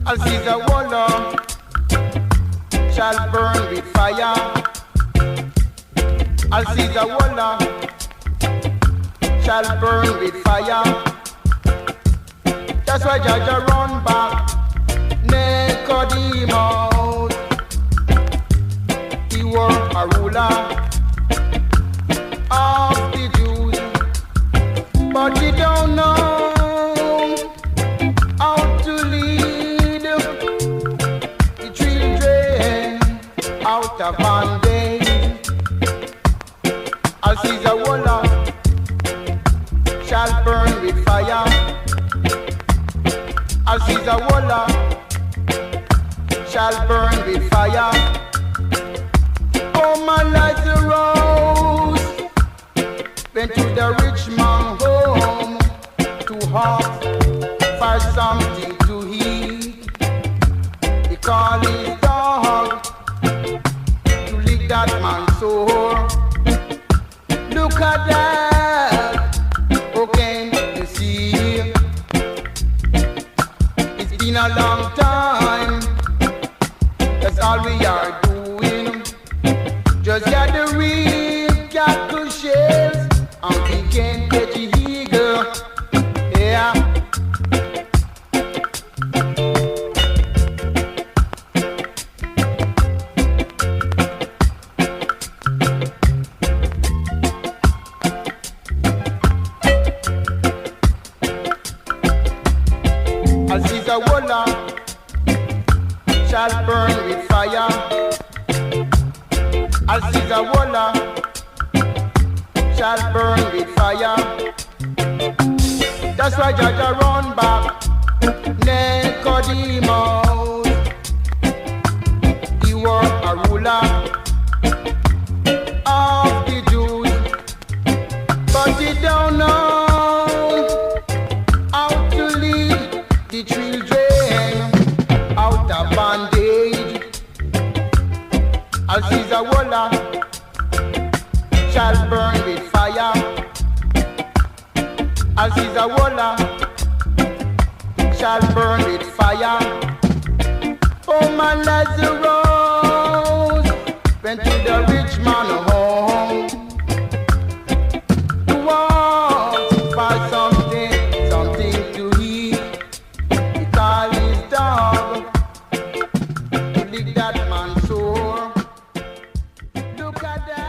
As Ceasea Houlder shall burn with fire. As Ceasea Houlder shall burn with fire. That's why Jaja run back Nicodemus. He was a ruler of the Jews, but he don't know how to lead the children out of bondage. As Ceasea Houlder shall burn with fire. As Ceasea Houlder shall burn with fire. Oh, my Lazarus went to the rich man's home to ask for something to eat. He called his dog to lick that man's sore. Look at that, oh, can you see? It's been a long time, that's all we are doing. Just gathering cattle shells and we can catch the eagle. Yeah. As Ceasea Houlder shall burn with fire. As Ceasea Houlder shall burn with fire. That's why Jaja run back Nicodemus. He was a ruler of the Jews, but he don't know how to lead the children out of bondage. As Ceasea Houlder shall burn with fire. As Ceasea Houlder shall burn with fire. Oh, my Lazarus went to the rich man's home to ask for something to eat. He called his dog to lick that man's sore. Look at that.